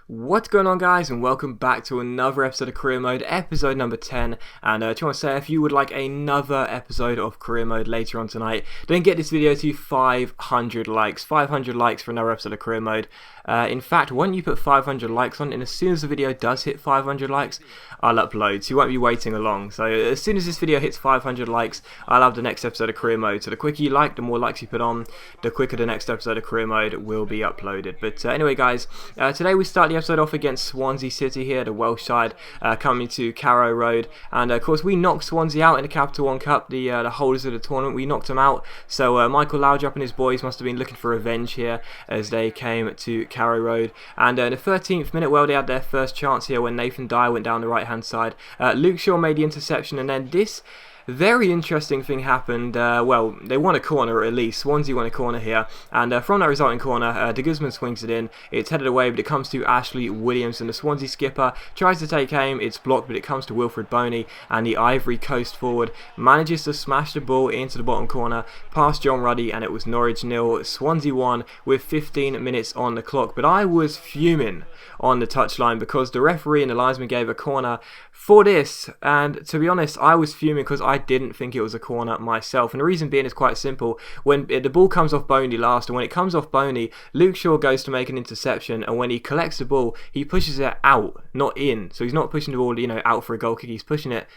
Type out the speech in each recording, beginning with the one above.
What's going on, guys, and welcome back to another episode of Career Mode, episode number 10. And just want to say, if you would like another episode of Career Mode later on tonight, then get this video to 500 likes. 500 likes for another episode of Career Mode. In fact, when you put 500 likes on, and as soon as the video does hit 500 likes, I'll upload, so you won't be waiting along. So as soon as this video hits 500 likes, I'll have the next episode of Career Mode. So the quicker you like, the more likes you put on, the quicker the next episode of Career Mode will be uploaded. But anyway, guys, today we start the episode off against Swansea City here, the Welsh side, coming to Carrow Road. And of course, we knocked Swansea out in the Capital One Cup, the holders of the tournament. We knocked them out. So Michael Laudrup and his boys must have been looking for revenge here as they came to Carrow Road. And in the 13th minute, well, they had their first chance here when Nathan Dyer went down the right hand side. Luke Shaw made the interception, and then this very interesting thing happened. Well, they won a corner at least. Swansea won a corner here, and from that resulting corner, De Guzman swings it in. It's headed away, but it comes to Ashley Williams, and the Swansea skipper tries to take aim. It's blocked, but it comes to Wilfred Boney, and the Ivory Coast forward manages to smash the ball into the bottom corner past John Ruddy, and it was Norwich 0, Swansea 1 with 15 minutes on the clock. But I was fuming on the touchline because the referee and the linesman gave a corner for this, and to be honest, I was fuming because I didn't think it was a corner myself. And the reason being is quite simple. When the ball comes off Boney last, and when it comes off Boney, Luke Shaw goes to make an interception, and when he collects the ball, he pushes it out, not in. So he's not pushing the ball, out for a goal kick. He's pushing it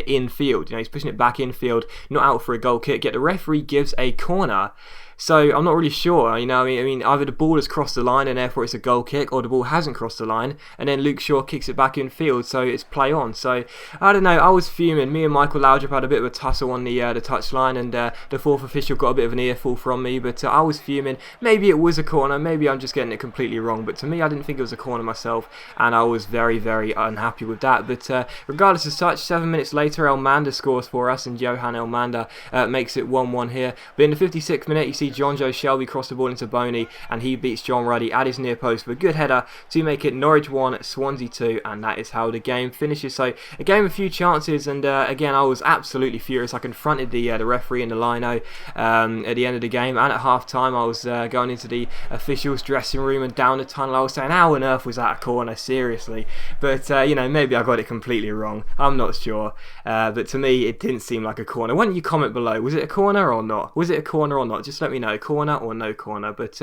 infield. He's pushing it back infield, not out for a goal kick. Yet the referee gives a corner. So I'm not really sure, I mean, either the ball has crossed the line and therefore it's a goal kick, or the ball hasn't crossed the line and then Luke Shaw kicks it back in field, so it's play on. So I don't know, I was fuming. Me and Michael Laudrup had a bit of a tussle on the touchline, and the fourth official got a bit of an earful from me, but I was fuming. Maybe it was a corner, maybe I'm just getting it completely wrong, but to me I didn't think it was a corner myself, and I was very, very unhappy with that. But regardless of such, 7 minutes later, Elmander scores for us, and Johan Elmander makes it 1-1 here. But in the 56th minute, you see John Joe Shelby cross the ball into Boney, and he beats John Ruddy at his near post with a good header to make it Norwich 1, Swansea 2, and that is how the game finishes. So a game with a few chances, and again, I was absolutely furious. I confronted the referee and the lino at the end of the game, and at half time I was going into the officials' dressing room and down the tunnel. I was saying, how on earth was that a corner, seriously? But maybe I got it completely wrong, I'm not sure, but to me it didn't seem like a corner. Why don't you comment below, was it a corner or not? Was it a corner or not? Just let me know, corner or no corner. But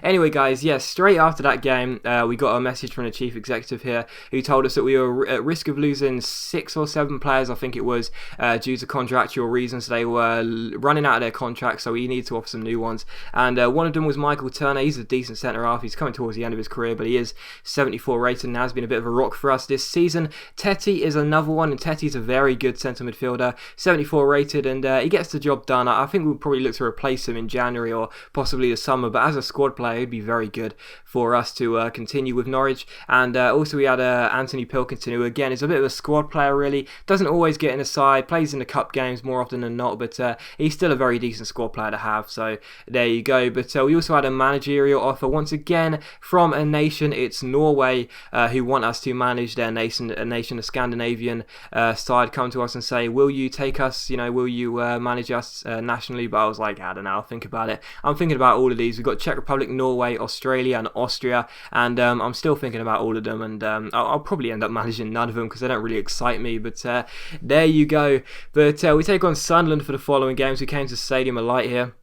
anyway, guys, yes, straight after that game, we got a message from the chief executive here who told us that we were at risk of losing 6 or 7 players, I think it was, due to contractual reasons. They were running out of their contracts, so we needed to offer some new ones. And one of them was Michael Turner. He's a decent centre-half. He's coming towards the end of his career, but he is 74 rated and has been a bit of a rock for us this season. Teti is another one, and Teti's a very good centre midfielder, 74 rated, and he gets the job done. I think we'll probably look to replace him in January or possibly the summer, but as a squad player, he'd be very good for us to continue with Norwich. And also we had Anthony Pilkington, who again is a bit of a squad player, really doesn't always get in the side, plays in the cup games more often than not, but he's still a very decent squad player to have, so there you go. But we also had a managerial offer once again from a nation. It's Norway, who want us to manage their nation, a Scandinavian side, come to us and say, will you take us, will you manage us nationally? But I was like, I don't know, I'll think about it. I'm thinking about all of these. We've got Czech Republic, Norway, Australia and Austria, and I'm still thinking about all of them, and I'll probably end up managing none of them because they don't really excite me, but there you go. But we take on Sunderland for the following games. We came to Stadium of Light here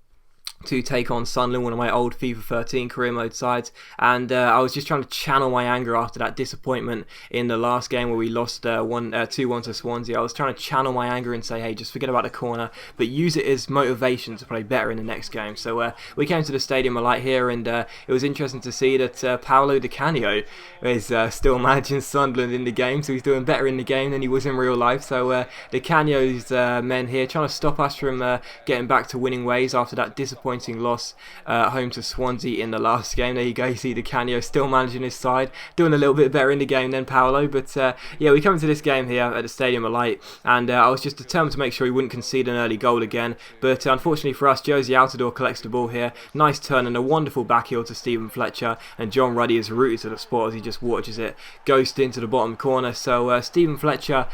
to take on Sunderland, one of my old FIFA 13 career mode sides, and I was just trying to channel my anger after that disappointment in the last game where we lost 2-1 to Swansea. I was trying to channel my anger and say, hey, just forget about the corner, but use it as motivation to play better in the next game. So we came to the Stadium of Light here, and it was interesting to see that Paolo Di Canio is still managing Sunderland in the game, so he's doing better in the game than he was in real life. So Di Canio's men here trying to stop us from getting back to winning ways after that disappointing loss home to Swansea in the last game. There you go, you see Di Canio still managing his side, doing a little bit better in the game than Paolo. But yeah, we come into this game here at the Stadium of Light, and I was just determined to make sure he wouldn't concede an early goal again. But unfortunately for us, Josie Altidore collects the ball here, nice turn and a wonderful back heel to Stephen Fletcher, and John Ruddy is rooted to the spot as he just watches it ghost into the bottom corner. So Stephen Fletcher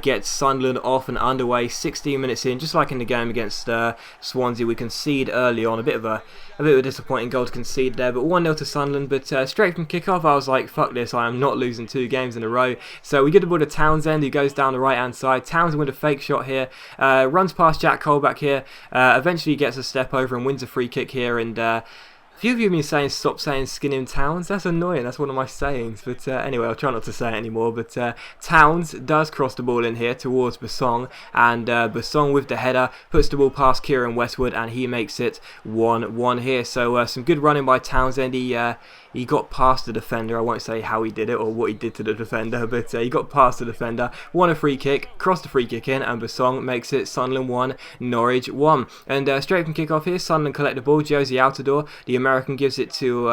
gets Sunderland off and underway 16 minutes in, just like in the game against Swansea. We concede early early on. A bit of a disappointing goal to concede there, but 1-0 to Sunderland. But straight from kickoff, I was like, fuck this, I am not losing 2 games in a row. So we get the ball to Townsend, who goes down the right hand side. Townsend with a fake shot here, runs past Jack Cole back here, eventually gets a step over and wins a free kick here. And a few of you have been saying stop saying skin him Towns. That's annoying, that's one of my sayings. But anyway, I'll try not to say it anymore. But Towns does cross the ball in here towards Basong, and Basong with the header puts the ball past Kieran Westwood, and he makes it 1-1 here. So some good running by Townsend. He got past the defender. I won't say how he did it or what he did to the defender, but he got past the defender, won a free kick, crossed the free kick in, and Basong makes it Sunderland 1, Norwich 1. And straight from kick-off here, Sunderland collect the ball. Josie Altidore, the American, gives it to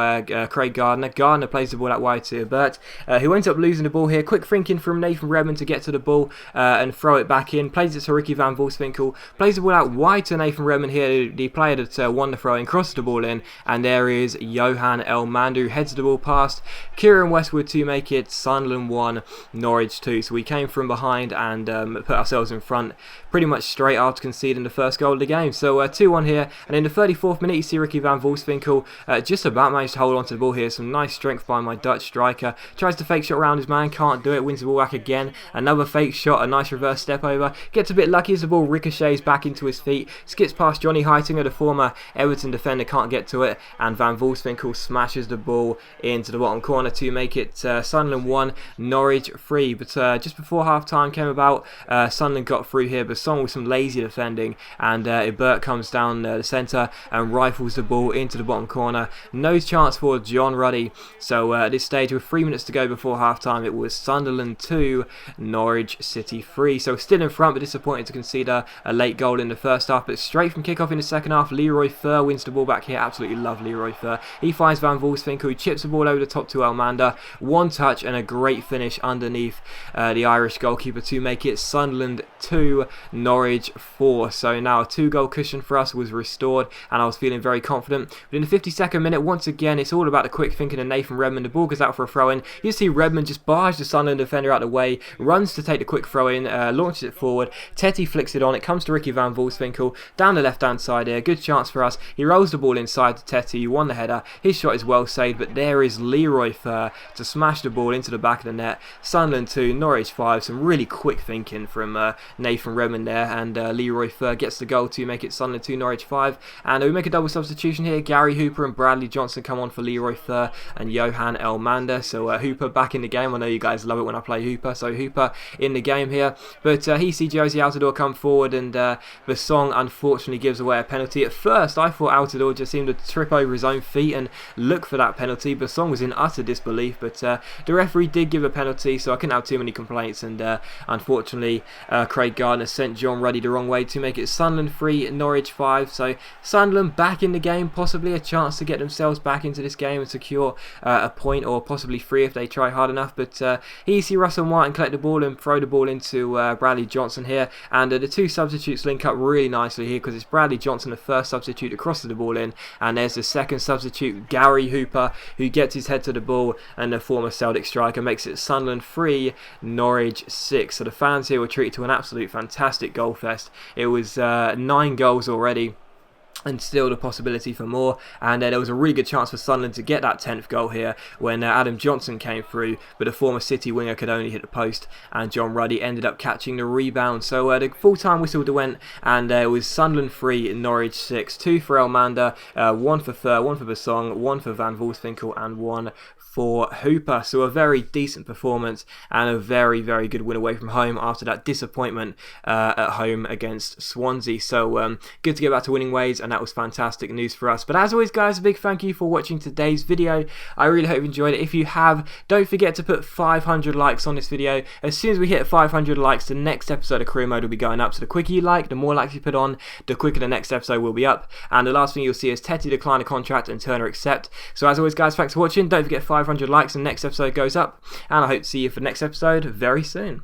Craig Gardner. Gardner plays the ball out wide to Burt, who ends up losing the ball here. Quick thinking from Nathan Redmond to get to the ball and throw it back in. Plays it to Ricky Van Volswinkel. Plays the ball out wide to Nathan Redmond here, the player that won the throw in, crosses the ball in, and there is Johan Elmandu, heads the ball past Kieran Westwood to make it Sunderland 1, Norwich 2. So we came from behind and put ourselves in front pretty much straight after conceding the first goal of the game. So 2-1 here, and in the 34th minute you see Ricky Van Volswinkel just about managed to hold on to the ball here. Some nice strength by my Dutch striker. Tries to fake shot around his man, can't do it, wins the ball back again. Another fake shot, a nice reverse step over. Gets a bit lucky as the ball ricochets back into his feet. Skips past Johnny Heitinger, the former Everton defender, can't get to it, and Van Volswinkel smashes the ball into the bottom corner to make it Sunderland 1, Norwich 3. But just before half time came about, Sunderland got through here, but Song with some lazy defending, and Burt comes down the centre and rifles the ball into the bottom corner. No chance for John Ruddy. So at this stage, with 3 minutes to go before half time, it was Sunderland 2, Norwich City 3. So still in front, but disappointed to concede a late goal in the first half. But straight from kickoff in the second half, Leroy Fer wins the ball back here. Absolutely love Leroy Fer. He finds Van Volswinkel, who chips the ball over the top to Elmander. One touch and a great finish underneath the Irish goalkeeper to make it Sunderland 2, Norwich 4. So now a 2-goal cushion for us was restored, and I was feeling very confident. But in the 52nd minute, once again, it's all about the quick thinking of Nathan Redmond. The ball goes out for a throw-in. You see Redmond just barge the Sunderland defender out of the way, runs to take the quick throw-in, launches it forward. Tetty flicks it on. It comes to Ricky Van Volswinkel down the left-hand side here. Good chance for us. He rolls the ball inside to Tetty, who won the header. His shot is well saved, but there is Leroy Fer to smash the ball into the back of the net. Sunderland 2, Norwich 5. Some really quick thinking from Nathan Redmond there, and Leroy Fer gets the goal to make it Sunderland 2, Norwich 5. And we make a double substitution here. Gary Hooper and Bradley Johnson come on for Leroy Fer and Johan Elmander. So Hooper back in the game. I know you guys love it when I play Hooper, so Hooper in the game here. But he sees Josie Altidore come forward, and Basong unfortunately gives away a penalty. At first I thought Altidore just seemed to trip over his own feet and look for that penalty. Basong was in utter disbelief, but the referee did give a penalty, so I couldn't have too many complaints. And unfortunately Craig Gardner sent John Ruddy the wrong way to make it Sunderland 3, Norwich 5. So Sunderland back in the game, possibly a chance to get themselves back into this game and secure a point, or possibly 3 if they try hard enough. But here you see Russell Martin collect the ball and throw the ball into Bradley Johnson here, and the two substitutes link up really nicely here, because it's Bradley Johnson, the first substitute, that crosses the ball in, and there's the second substitute, Gary Hooper, who gets his head to the ball, and the former Celtic striker makes it Sunderland 3, Norwich 6. So the fans here were treated to an absolute fantastic goal fest. It was 9 goals already, and still the possibility for more. And there was a really good chance for Sunderland to get that 10th goal here when Adam Johnson came through, but the former City winger could only hit the post, and John Ruddy ended up catching the rebound. So the full-time whistle went, and it was Sunderland 3, Norwich 6. 2 for Elmander, 1 for Fer, 1 for Basong, 1 for Van Volswinkel, and 1 for Hooper. So a very decent performance and a very, very good win away from home after that disappointment at home against Swansea. So good to get back to winning ways, and that was fantastic news for us. But as always guys, a big thank you for watching today's video. I really hope you enjoyed it. If you have, don't forget to put 500 likes on this video. As soon as we hit 500 likes, the next episode of Career Mode will be going up. So the quicker you like, the more likes you put on, the quicker the next episode will be up. And the last thing you'll see is Tetty decline a contract and Turner accept. So as always guys, thanks for watching. Don't forget 500 likes and the next episode goes up, and I hope to see you for the next episode very soon.